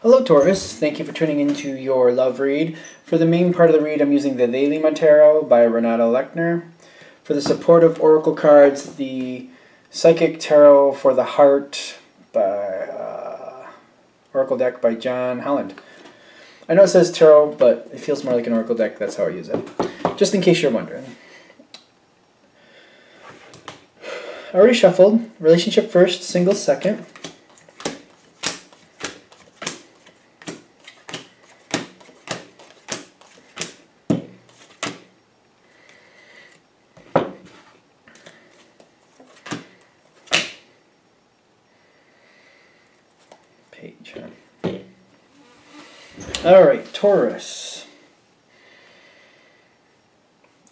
Hello Taurus, thank you for tuning into your love read. For the main part of the read, I'm using the They Lima Tarot by Renata Lechner. For the supportive oracle cards, the Psychic Tarot for the Heart by Oracle deck by John Holland. I know it says tarot, but it feels more like an oracle deck, that's how I use it. Just in case you're wondering. I already shuffled. Relationship first, single second. Page. Alright, Taurus.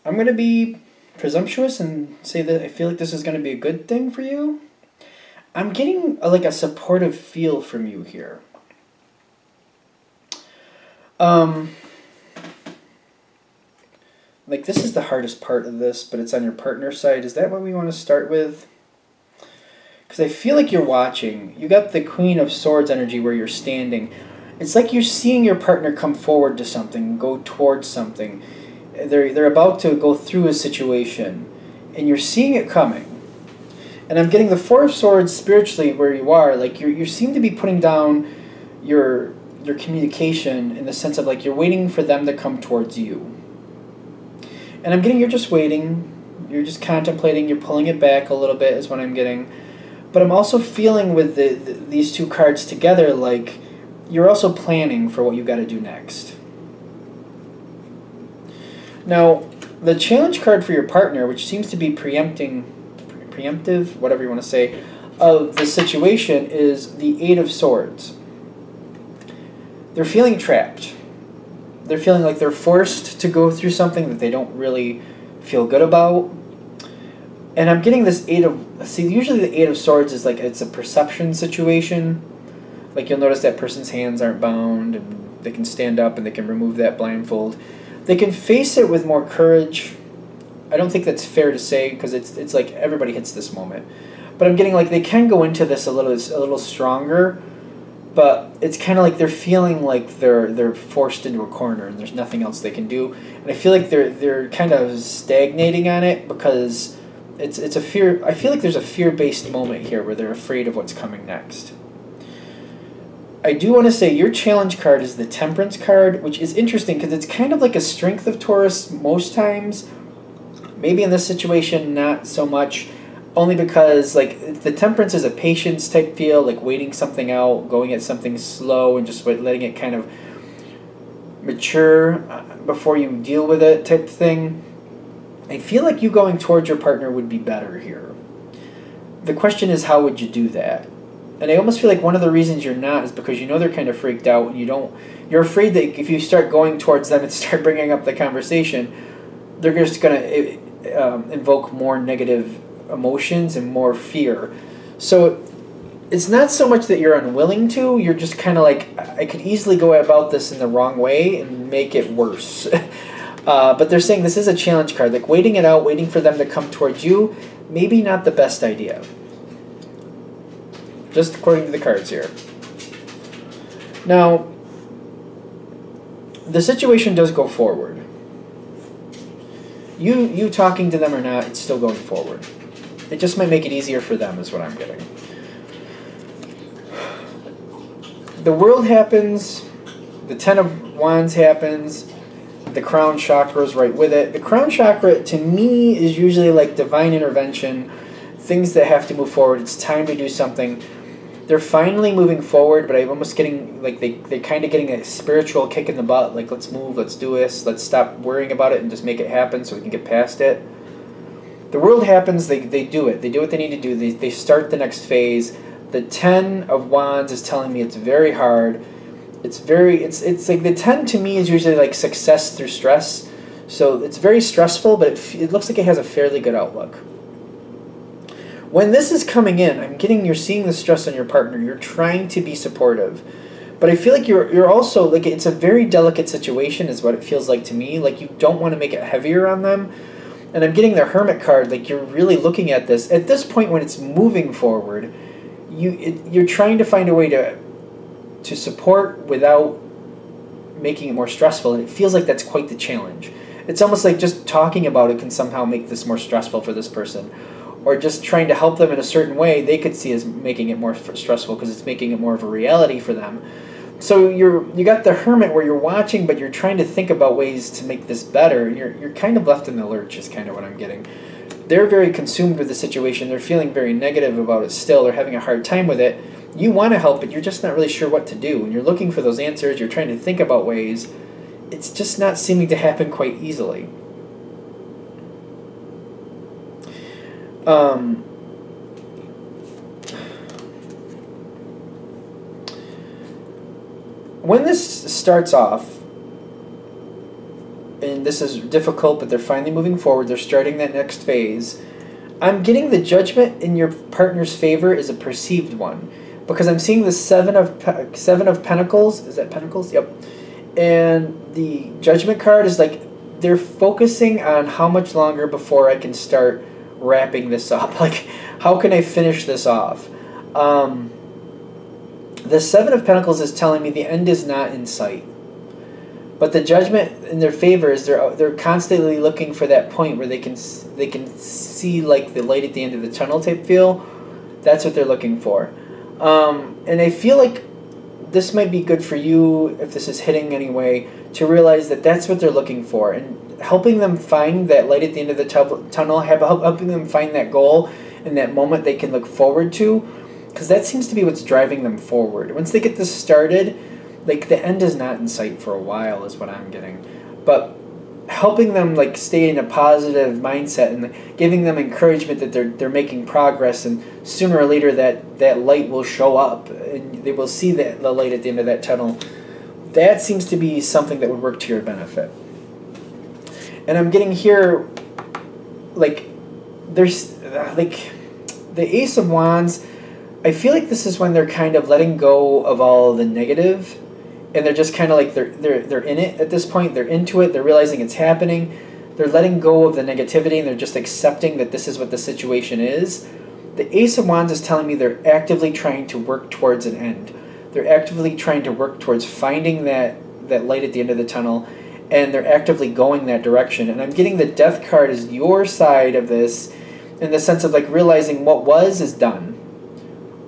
I'm going to be presumptuous and say that I feel like this is going to be a good thing for you. I'm getting like a supportive feel from you here. Like this is the hardest part of this, but it's on your partner's side. Is that what we want to start with? Because I feel like you're watching. You got the Queen of Swords energy where you're standing. It's like you're seeing your partner come forward to something, go towards something. They're about to go through a situation, and you're seeing it coming. And I'm getting the Four of Swords spiritually where you are. Like you seem to be putting down your communication in the sense of like you're waiting for them to come towards you. And I'm getting you're just waiting. You're just contemplating. You're pulling it back a little bit is what I'm getting. But I'm also feeling with these two cards together like you're also planning for what you got to do next. Now, the challenge card for your partner, which seems to be preemptive, whatever you want to say, of the situation is the Eight of Swords. They're feeling trapped. They're feeling like they're forced to go through something that they don't really feel good about. And I'm getting this usually the Eight of Swords is like it's a perception situation. Like you'll notice that person's hands aren't bound and they can stand up and they can remove that blindfold. They can face it with more courage. I don't think that's fair to say because it's like everybody hits this moment. But I'm getting like they can go into this a little stronger, but it's kind of like they're feeling like they're forced into a corner and there's nothing else they can do. And I feel like they're kind of stagnating on it because it's a fear. I feel like there's a fear-based moment here where they're afraid of what's coming next. I do want to say your challenge card is the Temperance card, which is interesting because it's kind of like a strength of Taurus most times. Maybe in this situation, not so much. Only because like the Temperance is a patience type feel, like waiting something out, going at something slow and just letting it kind of mature before you deal with it type thing. I feel like you going towards your partner would be better here. The question is, how would you do that? And I almost feel like one of the reasons you're not is because you know they're kind of freaked out and you're afraid that if you start going towards them and start bringing up the conversation, they're just going to invoke more negative emotions and more fear. So it's not so much that you're unwilling to, you're just kind of like, I could easily go about this in the wrong way and make it worse. But they're saying this is a challenge card, like waiting it out, waiting for them to come towards you, maybe not the best idea. Just according to the cards here. Now, the situation does go forward. You talking to them or not, it's still going forward. It just might make it easier for them is what I'm getting. The World happens. The Ten of Wands happens. The Crown Chakra is right with it. The Crown Chakra, to me, is usually like divine intervention. Things that have to move forward. It's time to do something. They're finally moving forward, but I'm almost getting, like, they're kind of getting a spiritual kick in the butt. Like, let's move, let's do this, let's stop worrying about it and just make it happen so we can get past it. The World happens, they do it. They do what they need to do. They start the next phase. The Ten of Wands is telling me it's very hard. It's like the 10 to me is usually like success through stress. So it's very stressful, but it looks like it has a fairly good outlook. When this is coming in, you're seeing the stress on your partner. You're trying to be supportive. But I feel like you're also, like, it's a very delicate situation is what it feels like to me. Like, you don't want to make it heavier on them. And I'm getting the Hermit card, like, you're really looking at this. At this point when it's moving forward, you're trying to find a way to to support without making it more stressful, and it feels like that's quite the challenge. It's almost like just talking about it can somehow make this more stressful for this person, or just trying to help them in a certain way they could see as making it more stressful because it's making it more of a reality for them. So you got the hermit where you're watching, but you're trying to think about ways to make this better, and you're kind of left in the lurch is kind of what I'm getting. They're very consumed with the situation. They're feeling very negative about it still. They're having a hard time with it. You want to help, but you're just not really sure what to do. And you're looking for those answers. You're trying to think about ways. It's just not seeming to happen quite easily. When this starts off, and this is difficult, but they're finally moving forward, they're starting that next phase, I'm getting the judgment in your partner's favor is a perceived one. Because I'm seeing the Seven of Pentacles. Is that Pentacles? Yep. And the Judgment card is like they're focusing on how much longer before I can start wrapping this up. Like, how can I finish this off? The Seven of Pentacles is telling me the end is not in sight. But the Judgment in their favor is they're constantly looking for that point where they can see like the light at the end of the tunnel type feel. That's what they're looking for. And I feel like this might be good for you, if this is hitting anyway, to realize that that's what they're looking for. And helping them find that light at the end of the tunnel, helping them find that goal and that moment they can look forward to, because that seems to be what's driving them forward. Once they get this started, like the end is not in sight for a while is what I'm getting. But helping them like stay in a positive mindset and giving them encouragement that they're making progress, and sooner or later that light will show up and they will see the light at the end of that tunnel. That seems to be something that would work to your benefit. And I'm getting here like there's like the Ace of Wands. I feel like this is when they're kind of letting go of all the negative. And they're just kind of like they're in it at this point. They're into it. They're realizing it's happening. They're letting go of the negativity, and they're just accepting that this is what the situation is. The Ace of Wands is telling me they're actively trying to work towards an end. They're actively trying to work towards finding that light at the end of the tunnel, and they're actively going that direction. And I'm getting the Death card as your side of this, in the sense of like realizing what was is done.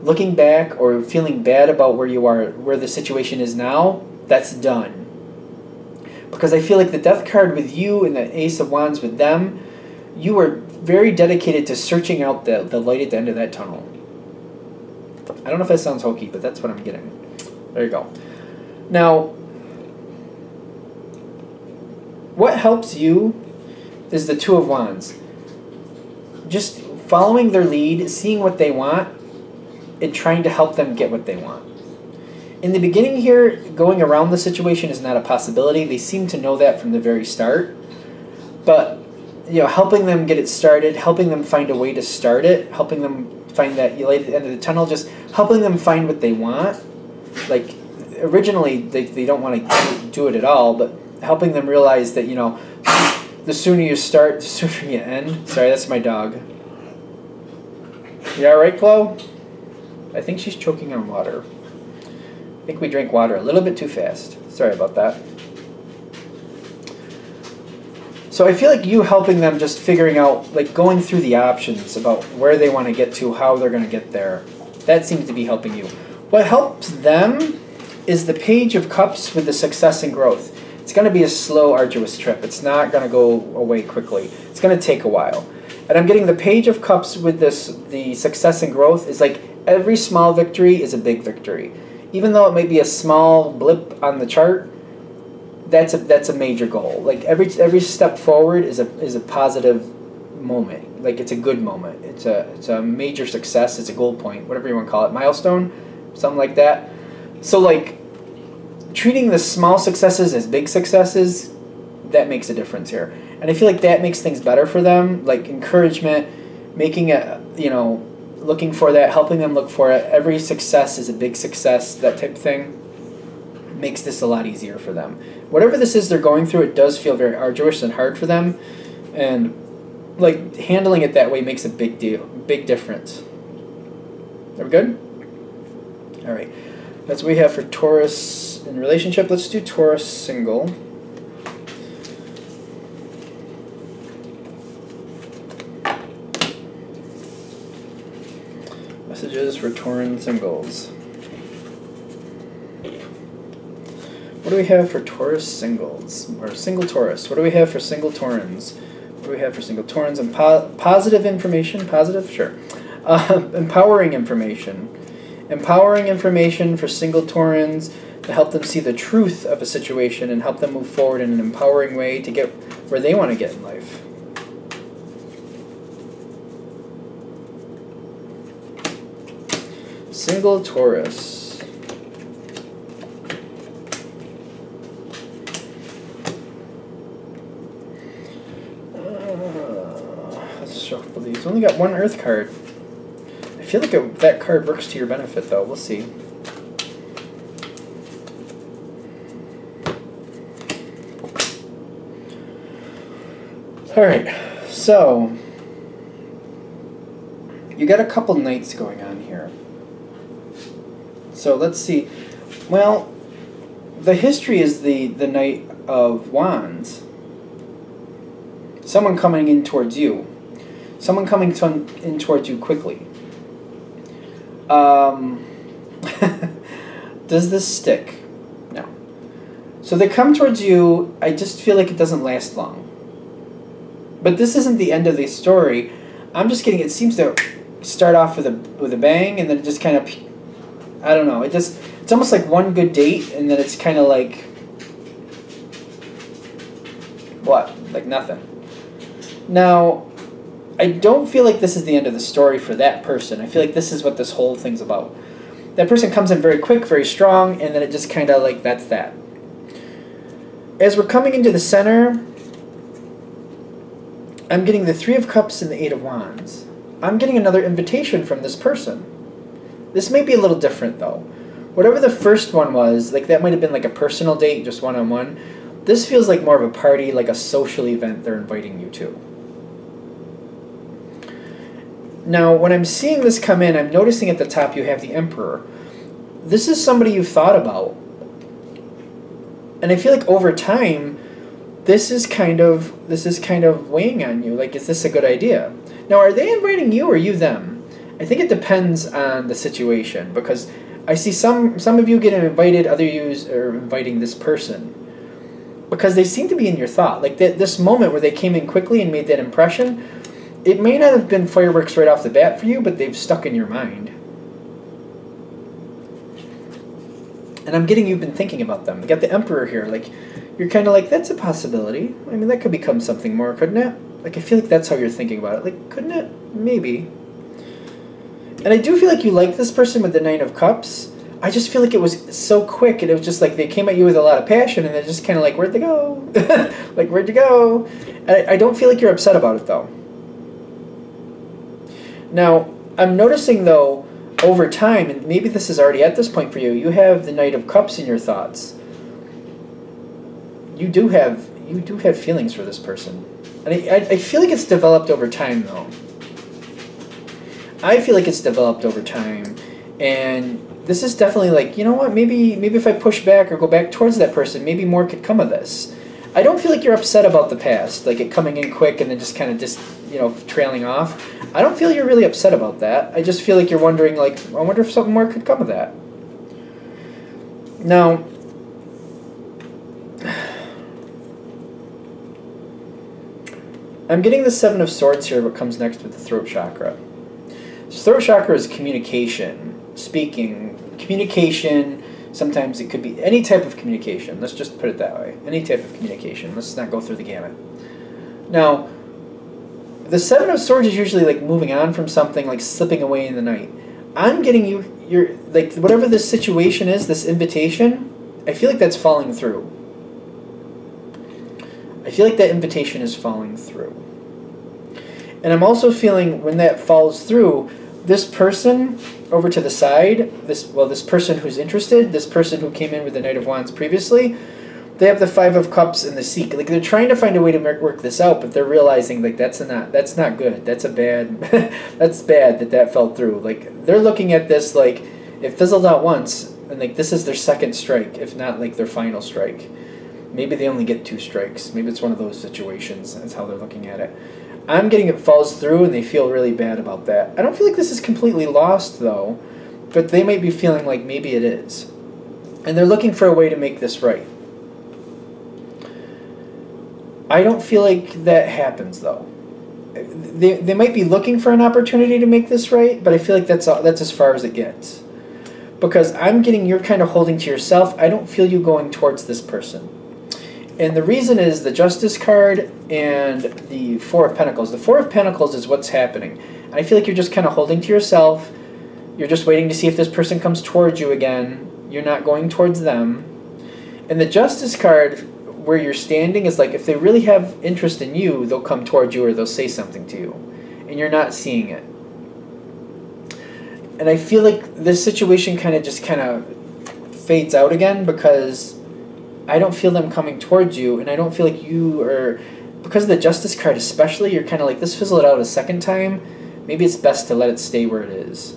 Looking back or feeling bad about where you are, where the situation is now, that's done. Because I feel like the Death card with you and the Ace of Wands with them, you are very dedicated to searching out the light at the end of that tunnel. I don't know if that sounds hokey, but that's what I'm getting. There you go. Now, what helps you is the Two of Wands. Just following their lead, seeing what they want, and trying to help them get what they want. In the beginning here, going around the situation is not a possibility. They seem to know that from the very start. But, you know, helping them get it started, helping them find a way to start it, helping them find that light at the end of the tunnel, just helping them find what they want. Like, originally, they don't want to do it at all, but helping them realize that, you know, the sooner you start, the sooner you end. Sorry, that's my dog. You all right, Chloe? I think she's choking on water. I think we drank water a little bit too fast. Sorry about that. So I feel like you helping them, just figuring out, like going through the options about where they want to get to, how they're going to get there. That seems to be helping you. What helps them is the Page of Cups with the success and growth. It's going to be a slow, arduous trip. It's not going to go away quickly. It's going to take a while. And I'm getting the Page of Cups with the success and growth is like every small victory is a big victory. Even though it may be a small blip on the chart, that's a major goal. Like every step forward is a positive moment. Like it's a good moment. It's a major success. It's a goal point, whatever you want to call it, milestone, something like that. So like treating the small successes as big successes, that makes a difference here. And I feel like that makes things better for them. Like encouragement, making it, you know, looking for that, helping them look for it. Every success is a big success, that type of thing. Makes this a lot easier for them. Whatever this is they're going through, it does feel very arduous and hard for them. And like handling it that way makes a big deal, big difference. Are we good? All right. That's what we have for Taurus in relationship. Let's do Taurus single. Messages for Tauran singles. What do we have for Taurus singles? Or single Taurus. What do we have for single Taurans? What do we have for single Taurans? And positive information? Positive? Sure. Empowering information. Empowering information for single Taurans to help them see the truth of a situation and help them move forward in an empowering way to get where they want to get in life. Single Taurus. Let's shuffle these. Only got one Earth card. I feel like that card works to your benefit, though. We'll see. Alright, so you got a couple nights going on here. So let's see. Well, the history is the Knight of Wands. Someone coming in towards you. Someone coming in towards you quickly. Does this stick? No. So they come towards you. I just feel like it doesn't last long. But this isn't the end of the story. I'm just getting, it seems to start off with a bang, and then it just kind of, I don't know. It's almost like one good date, and then it's kind of like, what? Like nothing. Now, I don't feel like this is the end of the story for that person. I feel like this is what this whole thing's about. That person comes in very quick, very strong, and then it just kind of like, that's that. As we're coming into the center, I'm getting the Three of Cups and the Eight of Wands. I'm getting another invitation from this person. This may be a little different, though. Whatever the first one was, like that might have been like a personal date, just one-on-one. This feels like more of a party, like a social event they're inviting you to. Now, when I'm seeing this come in, I'm noticing at the top you have the Emperor. This is somebody you've thought about. And I feel like over time, this is kind of weighing on you. Like, is this a good idea? Now, are they inviting you or you them? I think it depends on the situation, because I see some of you getting invited, other yous are inviting this person. Because they seem to be in your thought. Like this moment where they came in quickly and made that impression, it may not have been fireworks right off the bat for you, but they've stuck in your mind. And I'm getting you've been thinking about them. You got the Emperor here. Like, you're kind of like, that's a possibility. I mean, that could become something more, couldn't it? Like, I feel like that's how you're thinking about it. Like, couldn't it? Maybe. And I do feel like you like this person with the Nine of Cups. I just feel like it was so quick, and it was just like they came at you with a lot of passion, and they're just kind of like, where'd they go? Like, where'd you go? And I don't feel like you're upset about it, though. Now, I'm noticing, though, over time, and maybe this is already at this point for you, you have the Knight of Cups in your thoughts. You do have feelings for this person. And I feel like it's developed over time, though. I feel like it's developed over time, and this is definitely like, you know what, maybe if I push back or go back towards that person, maybe more could come of this. I don't feel like you're upset about the past, like it coming in quick and then just kind of trailing off. I don't feel you're really upset about that. I just feel like you're wondering, like, I wonder if something more could come of that. Now, I'm getting the Seven of Swords here, what comes next with the throat chakra. So throat chakra is communication, speaking, communication. Sometimes it could be any type of communication. Let's just put it that way. Any type of communication. Let's not go through the gamut. Now, the Seven of Swords is usually like moving on from something, like slipping away in the night. I'm getting you're like, whatever this situation is, this invitation, I feel like that's falling through. I feel like that invitation is falling through. And I'm also feeling when that falls through, this person over to the side, this person who's interested, this person who came in with the Knight of Wands previously, they have the Five of Cups and the Seek. Like, they're trying to find a way to work this out, but they're realizing, like, that's not good. That's a bad, that's bad that fell through. Like, they're looking at this like, it fizzled out once, And like this is their second strike, if not like their final strike. Maybe they only get 2 strikes. Maybe it's one of those situations. That's how they're looking at it. I'm getting it falls through, and they feel really bad about that. I don't feel like this is completely lost, though, but they might be feeling like maybe it is. And they're looking for a way to make this right. I don't feel like that happens, though. They might be looking for an opportunity to make this right, but I feel like that's as far as it gets. Because I'm getting you're kind of holding to yourself. I don't feel you going towards this person. And the reason is the Justice card and the Four of Pentacles. The Four of Pentacles is what's happening. And I feel like you're just kind of holding to yourself. You're just waiting to see if this person comes towards you again. You're not going towards them. And the Justice card, where you're standing, is like if they really have interest in you, they'll come towards you or they'll say something to you. And you're not seeing it. And I feel like this situation kind of fades out again because I don't feel them coming towards you, and I don't feel like you are, because of the Justice card especially, you're kind of like, this fizzled out a second time, maybe it's best to let it stay where it is.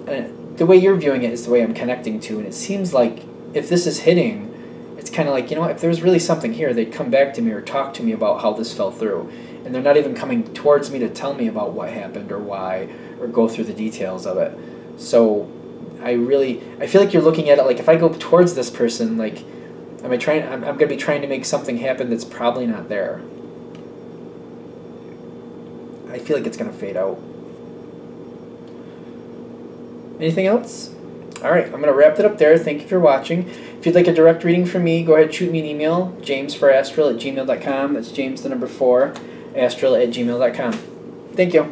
And the way you're viewing it is the way I'm connecting to, and it seems like if this is hitting, it's kind of like, you know what, if there's really something here, they'd come back to me or talk to me about how this fell through. And they're not even coming towards me to tell me about what happened or why, or go through the details of it. So I feel like you're looking at it like, if I go towards this person, like, I'm going to be trying to make something happen that's probably not there. I feel like it's going to fade out. Anything else? All right, I'm going to wrap it up there. Thank you for watching. If you'd like a direct reading from me, go ahead, shoot me an email, jamesforastral@gmail.com. That's James, the number 4, astral@gmail.com. Thank you.